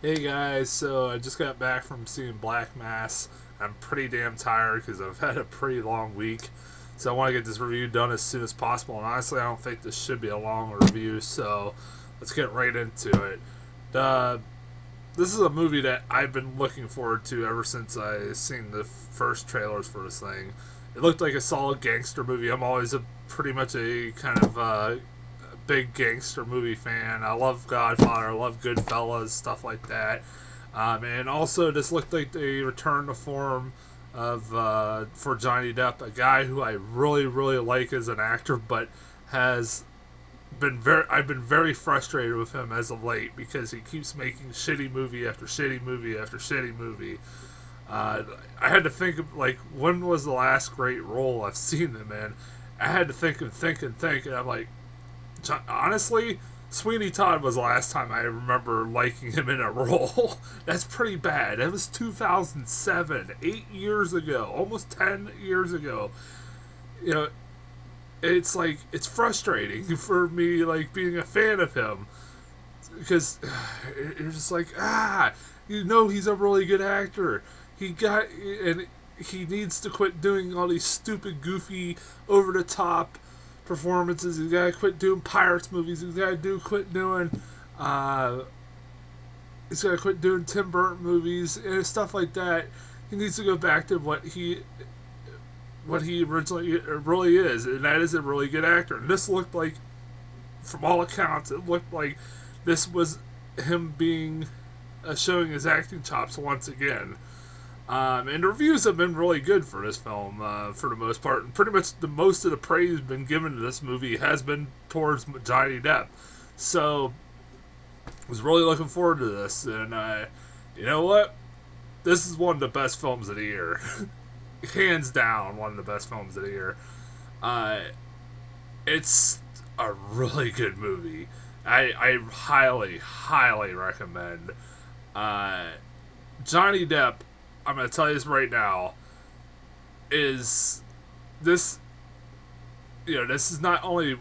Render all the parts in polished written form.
Hey guys, so I just got back from seeing Black Mass. I'm pretty damn tired because I've had a pretty long week. So I want to get this review done as soon as possible. And honestly, I don't think this should be a long review, so let's get right into it. Uh, this is a movie that I've been looking forward to ever since I seen the first trailers for this thing. It looked like a solid gangster movie. I'm always pretty much a kind of big gangster movie fan. I love Godfather, I love Goodfellas, stuff like that. And also, this looked like the return to form of for Johnny Depp, a guy who I really, really like as an actor, but has I've been very frustrated with him as of late because he keeps making shitty movie after shitty movie after shitty movie. I had to think of like when was the last great role I've seen him in. I had to think and think and think, and I'm like, honestly, Sweeney Todd was the last time I remember liking him in a role. That's pretty bad. That was 2007, 8 years ago, almost 10 years ago. You know, it's like it's frustrating for me, like being a fan of him, because you're just like, he's a really good actor. And he needs to quit doing all these stupid, goofy, over the top performances. He's got to quit doing pirates movies. He's got to quit doing. He's got to quit doing Tim Burton movies and stuff like that. He needs to go back to what he originally really is, and that is a really good actor. And this looked like, from all accounts, it looked like this was him being showing his acting chops once again. And the reviews have been really good for this film, for the most part. And pretty much the most of the praise been given to this movie has been towards Johnny Depp. So, I was really looking forward to this. And you know what? This is one of the best films of the year. Hands down, one of the best films of the year. Uh, it's a really good movie. I highly, highly recommend. Johnny Depp, I'm going to tell you this right now, is this, this is not only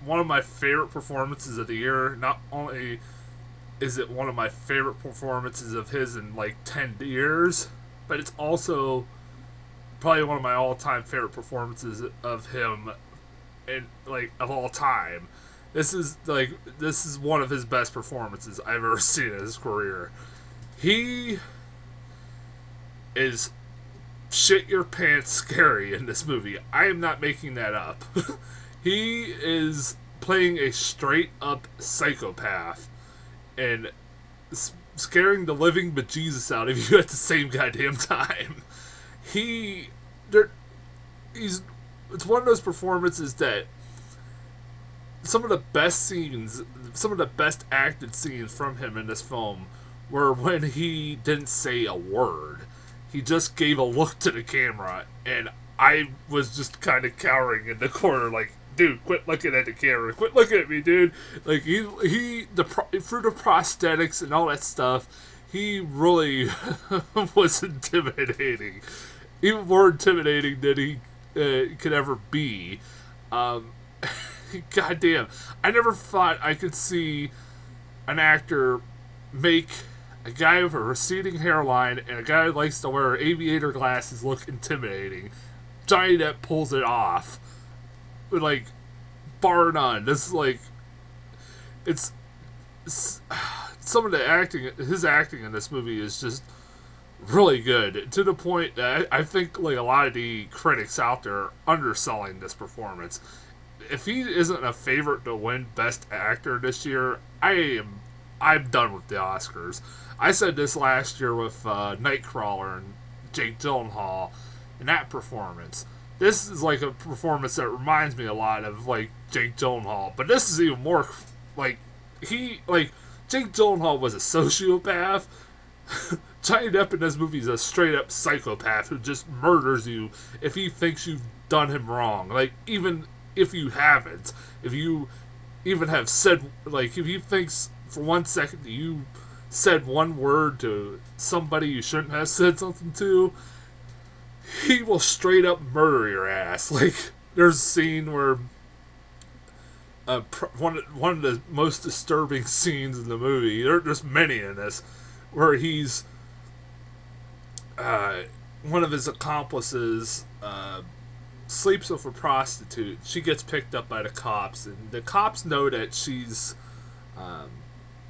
one of my favorite performances of the year, not only is it one of my favorite performances of his in like 10 years, but it's also probably one of my all-time favorite performances of him in like of all time. This is one of his best performances I've ever seen in his career. He is shit your pants scary in this movie. I am not making that up. He is playing a straight up psychopath and scaring the living bejesus out of you at the same goddamn time. He, there, he's. It's one of those performances that some of the best scenes, some of the best acted scenes from him in this film were when he didn't say a word. He just gave a look to the camera, and I was just kind of cowering in the corner, like, dude, quit looking at the camera, quit looking at me, dude. Like through the prosthetics and all that stuff, he really was intimidating, even more intimidating than he could ever be. Goddamn, I never thought I could see an actor make a guy with a receding hairline and a guy who likes to wear aviator glasses look intimidating. Johnny Depp pulls it off, like, bar none. This is like, it's some of the acting, his acting in this movie is just really good, to the point that I think like a lot of the critics out there are underselling this performance. If he isn't a favorite to win Best Actor this year, I'm done with the Oscars. I said this last year with Nightcrawler and Jake Gyllenhaal and that performance. This is like a performance that reminds me a lot of like Jake Gyllenhaal, but this is even more like Jake Gyllenhaal was a sociopath. Johnny Depp in this movie is a straight up psychopath who just murders you if he thinks you've done him wrong. Like, even if you haven't, if you even have said, like, if he thinks for 1 second that you said one word to somebody you shouldn't have said something to, he will straight up murder your ass. Like, there's a scene where one of the most disturbing scenes in the movie. There's many in this, where he's one of his accomplices sleeps with a prostitute. She gets picked up by the cops, and the cops know that she's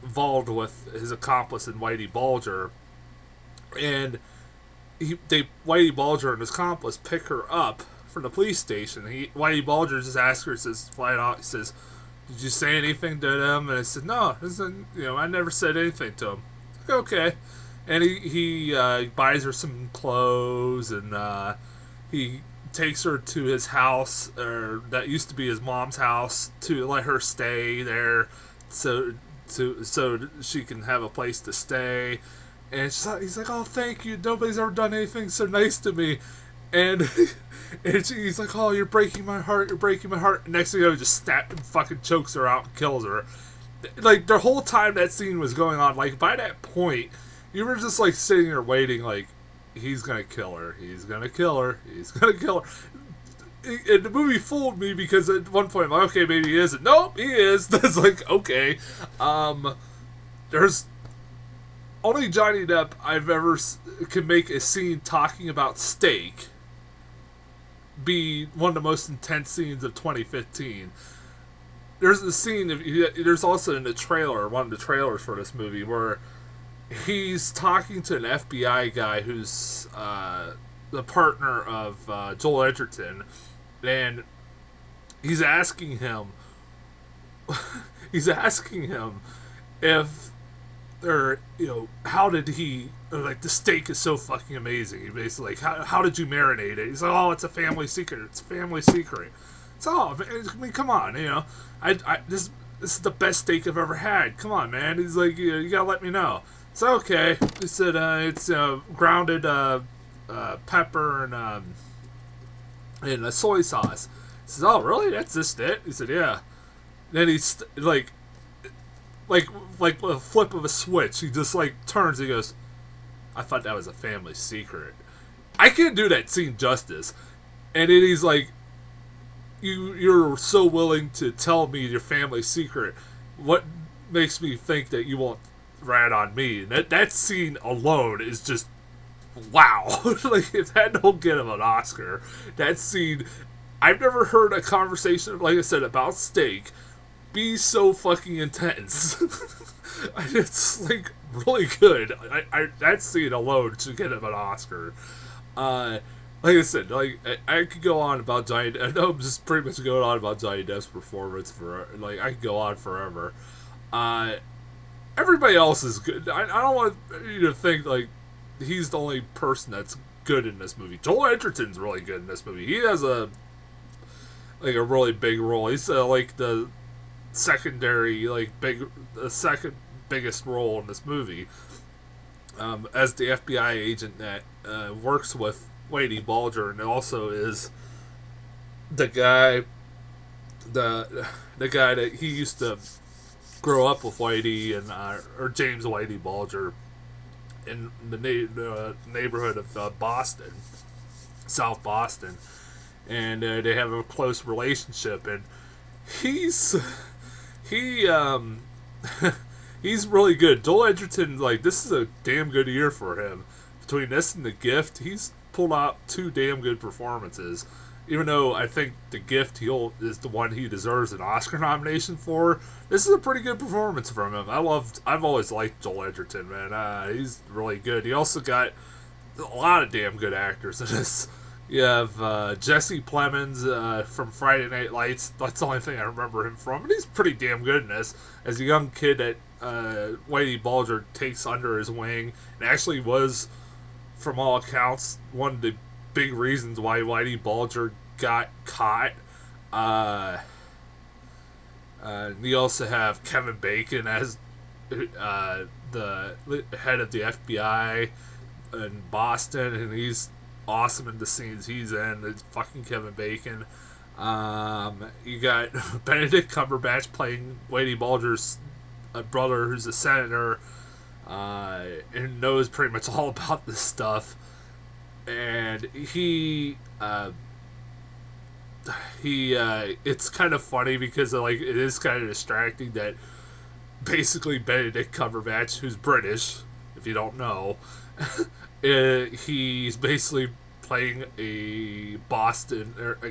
involved with his accomplice in Whitey Bulger, and Whitey Bulger and his accomplice pick her up from the police station. Whitey Bulger just asks her, says flat out, he says, "Did you say anything to them?" And I said, "No, I never said anything to him." Okay, and he buys her some clothes, and he takes her to his house, or that used to be his mom's house, to let her stay there, so she can have a place to stay. And he's like, "Oh, thank you. Nobody's ever done anything so nice to me." And he's like, "Oh, you're breaking my heart. You're breaking my heart." And next thing you know, he just fucking chokes her out and kills her. Like, the whole time that scene was going on, like, by that point, you were just, like, sitting there waiting, like, he's gonna kill her. He's gonna kill her. He's gonna kill her. And the movie fooled me, because at one point I'm like, okay, maybe he isn't. Nope, he is. That's like, okay. There's only Johnny Depp I've ever can make a scene talking about steak be one of the most intense scenes of 2015. There's a scene, there's also in the trailer, one of the trailers for this movie, where he's talking to an FBI guy who's the partner of Joel Edgerton, and he's asking him if, or, how did he, like, the steak is so fucking amazing. He basically, like, how did you marinate it? He's like, "Oh, it's a family secret. It's a family secret." So, I mean, come on, this is the best steak I've ever had. Come on, man. He's like, you gotta let me know. So, okay. He said, it's grounded pepper and a soy sauce. He says, "Oh, really? That's just it?" He said, "Yeah." Then he's like a flip of a switch. He just, like, turns and he goes, "I thought that was a family secret." I can't do that scene justice. And then he's like, You're so willing to tell me your family secret. What makes me think that you won't rat on me?" And that scene alone is just, wow. Like, if that don't get him an Oscar, that scene, I've never heard a conversation, like I said, about steak be so fucking intense. It's, like, really good. That scene alone should get him an Oscar. Like I said, like, I could go on about Johnny Depp. I know I'm just pretty much going on about Johnny Depp's performance like, I could go on forever. Everybody else is good. I don't want you to think, like, he's the only person that's good in this movie. Joel Edgerton's really good in this movie. He has a really big role. He's like the secondary, like, the second biggest role in this movie, as the FBI agent that works with Whitey Bulger, and also is the guy that he used to grow up with Whitey, and or James Whitey Bulger, in the neighborhood of Boston, South Boston, and they have a close relationship, and he's really good. Joel Edgerton, like, this is a damn good year for him. Between this and The Gift, he's pulled out two damn good performances. Even though I think The Gift is the one he deserves an Oscar nomination for, this is a pretty good performance from him. I've always liked Joel Edgerton, man. He's really good. He also got a lot of damn good actors in this. You have Jesse Plemons from Friday Night Lights. That's the only thing I remember him from, and he's pretty damn good in this. As a young kid that Whitey Bulger takes under his wing, and actually was, from all accounts, one of the big reasons why Whitey Bulger got caught. You also have Kevin Bacon as the head of the FBI in Boston, and he's awesome in the scenes he's in. It's fucking Kevin Bacon. You got Benedict Cumberbatch playing Whitey Bulger's brother, who's a senator, and knows pretty much all about this stuff. And he it's kind of funny because like it is kind of distracting that basically Benedict Cumberbatch, who's British, if you don't know, he's basically playing a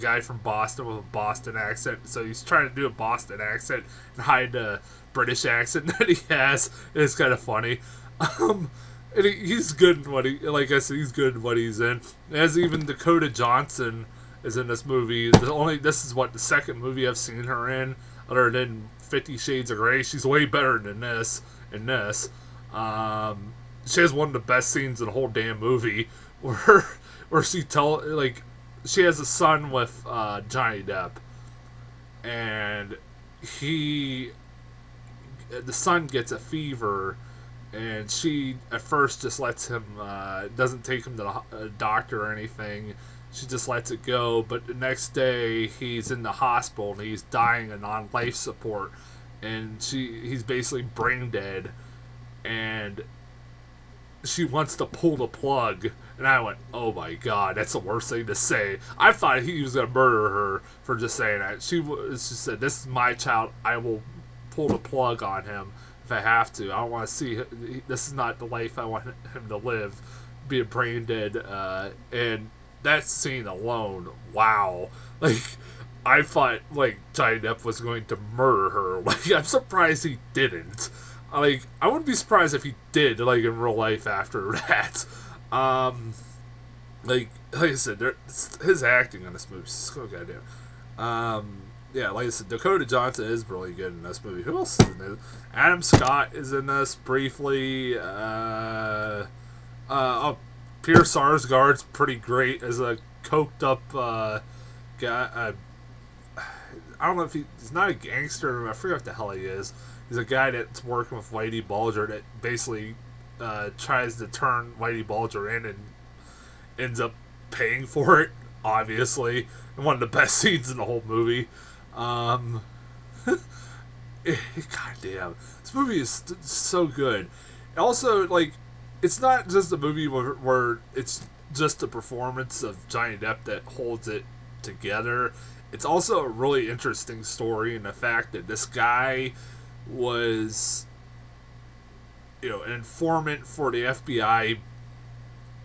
guy from Boston with a Boston accent. So he's trying to do a Boston accent and hide the British accent that he has. It's kind of funny. And he's good in what like I said, he's good in what he's in. As even Dakota Johnson is in this movie. This is the second movie I've seen her in, other than 50 Shades of Grey. She's way better than this. In this, she has one of the best scenes in the whole damn movie, where she has a son with Johnny Depp, and the son gets a fever, and she at first just lets him, doesn't take him to the doctor or anything. She just lets it go, but the next day he's in the hospital and he's dying and on life support, and he's basically brain dead, and she wants to pull the plug, and I went, oh my god, that's the worst thing to say. I thought he was going to murder her for just saying that. She said, this is my child, I will pull the plug on him if I have to. I don't want to see, this is not the life I want him to live, be a brain dead, and that scene alone, wow. Like, I thought, like, Johnny Depp was going to murder her. Like, I'm surprised he didn't. Like, I wouldn't be surprised if he did, like, in real life after that. Like I said, his acting in this movie is so goddamn. Yeah, like I said, Dakota Johnson is really good in this movie. Who else is in this? Adam Scott is in this briefly. Peter Sarsgaard's pretty great as a coked up guy. I don't know if he's not a gangster. I forget what the hell he is. He's a guy that's working with Whitey Bulger that basically tries to turn Whitey Bulger in and ends up paying for it, obviously. And one of the best scenes in the whole movie. God damn. This movie is so good. Also, like, it's not just a movie where it's just the performance of Johnny Depp that holds it together. It's also a really interesting story in the fact that this guy was, an informant for the FBI.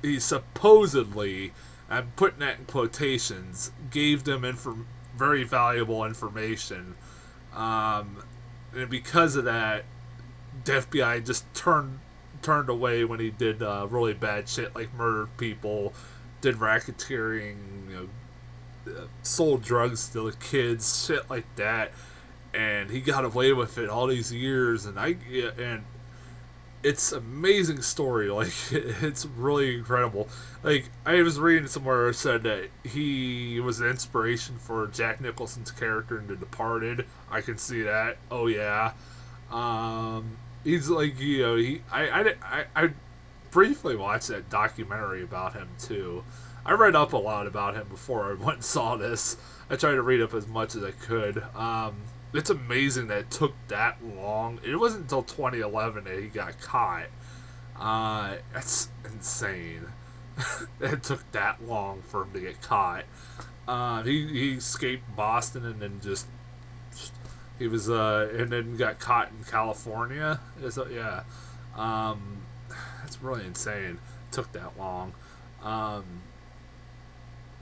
He supposedly, I'm putting that in quotations, gave them very valuable information. And because of that, the FBI just turned away when he did really bad shit, like murdered people, did racketeering, sold drugs to the kids, shit like that, and he got away with it all these years. And it's an amazing story. Like, it's really incredible. Like, I was reading somewhere it said that he was an inspiration for Jack Nicholson's character in The Departed. I can see that. Oh yeah. He's like, I briefly watched that documentary about him too. I read up a lot about him before I went and saw this. I tried to read up as much as I could. It's amazing that it took that long. It wasn't until 2011 that he got caught. That's insane. It took that long for him to get caught. He escaped Boston and then he was and then got caught in California. Yeah. That's really insane. It took that long.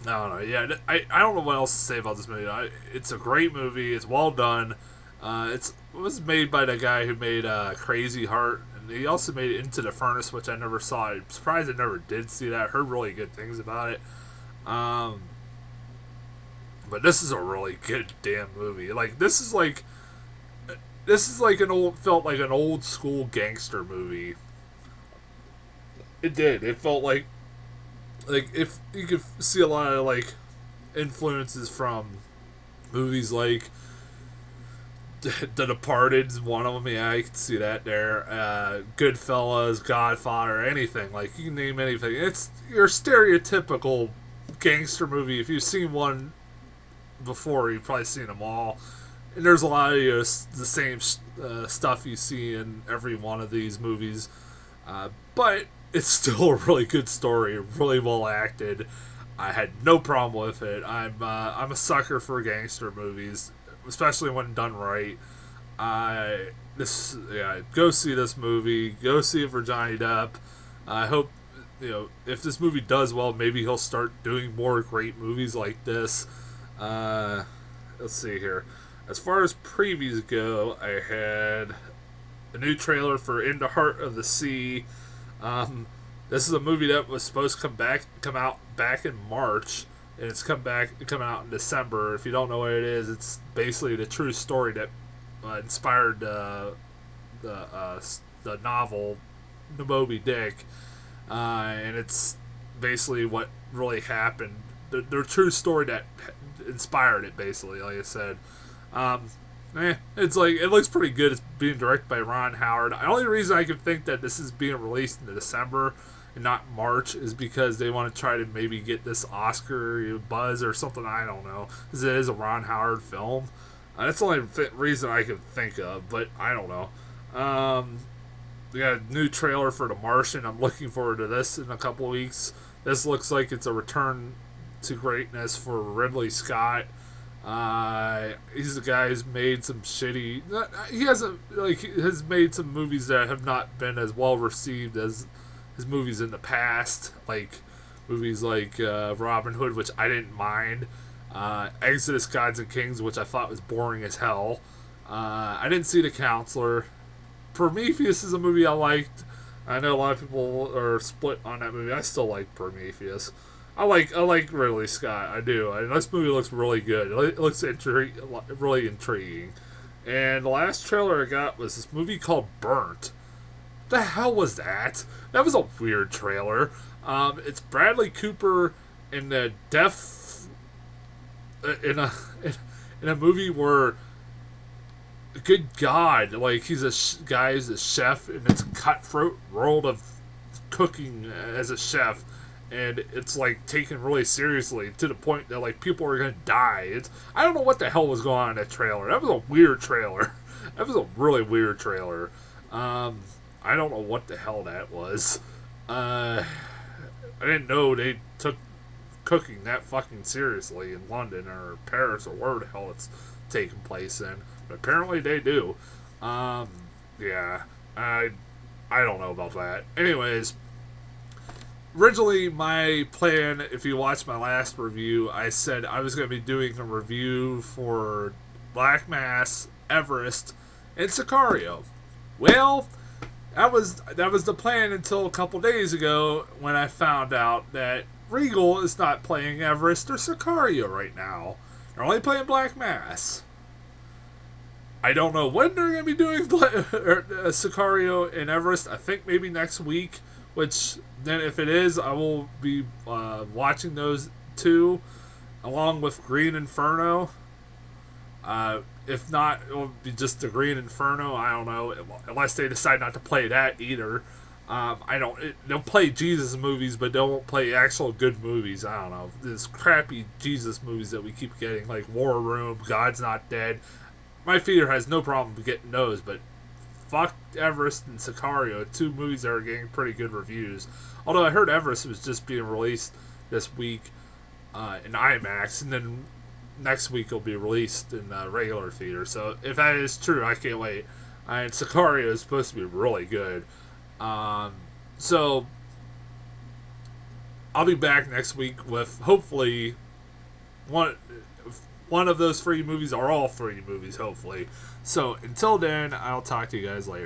I don't know. Yeah, I don't know what else to say about this movie. It's a great movie. It's well done. It was made by the guy who made Crazy Heart, and he also made Into the Furnace, which I never saw. I'm surprised I never did see that. I heard really good things about it. But this is a really good damn movie. Like, this is like felt like an old school gangster movie. It did. It felt like if you could see a lot of like influences from movies like The Departed's one of them. Yeah, I can see that there. Goodfellas, Godfather, anything. Like, you can name anything. It's your stereotypical gangster movie. If you've seen one before, you've probably seen them all. And there's a lot of the same stuff you see in every one of these movies. But it's still a really good story, really well acted. I had no problem with it. I'm a sucker for gangster movies, especially when done right. Go see this movie. Go see it for Johnny Depp. I hope, if this movie does well, maybe he'll start doing more great movies like this. Let's see here. As far as previews go, I had a new trailer for In the Heart of the Sea. This is a movie that was supposed to come out back in March, and it's coming out in December. If you don't know what it is, it's basically the true story that inspired the novel The Moby Dick, and it's basically what really happened. The true story that inspired it, basically. Like I said, it's like, it looks pretty good. It's being directed by Ron Howard. The only reason I can think that this is being released in December and not March is because they want to try to maybe get this Oscar buzz or something. I don't know, because it is a Ron Howard film. That's the only reason I can think of, but I don't know. We got a new trailer for The Martian. I'm looking forward to this in a couple of weeks. This looks like it's a return to greatness for Ridley Scott. He's the guy who's made some shitty. He has made some movies that have not been as well received as his movies in the past, like movies like Robin Hood, which I didn't mind. Exodus: Gods and Kings, which I thought was boring as hell. I didn't see The Counselor. Prometheus is a movie I liked. I know a lot of people are split on that movie. I still like Prometheus. I like Ridley Scott. I do. And this movie looks really good. It looks really intriguing. And the last trailer I got was this movie called Burnt. The hell was that? That was a weird trailer. It's Bradley Cooper in a in a movie where, good God, like he's a guy who's a chef, and it's a cutthroat world of cooking as a chef, and it's like taken really seriously to the point that like people are gonna die. I don't know what the hell was going on in that trailer. That was a weird trailer. That was a really weird trailer. I don't know what the hell that was. I didn't know they took cooking that fucking seriously in London or Paris or where the hell it's taking place in. But apparently they do. Yeah. I don't know about that. Anyways, originally my plan, if you watched my last review, I said I was going to be doing a review for Black Mass, Everest, and Sicario. Well, that was the plan until a couple days ago when I found out that Regal is not playing Everest or Sicario right now. They're only playing Black Mass. I don't know when they're going to be doing Sicario and Everest. I think maybe next week, which then if it is, I will be watching those two along with Green Inferno. If not, it will be just the Green Inferno. I don't know, unless they decide not to play that either. They'll play Jesus movies, but they won't play actual good movies. I don't know. These crappy Jesus movies that we keep getting, like War Room, God's Not Dead. My theater has no problem getting those, but fuck Everest and Sicario, two movies that are getting pretty good reviews. Although I heard Everest was just being released this week in IMAX, and then next week it'll be released in regular theater. So if that is true, I can't wait. And Sicario is supposed to be really good. So I'll be back next week with hopefully one of those 3 movies, or all 3 movies, hopefully. So until then, I'll talk to you guys later.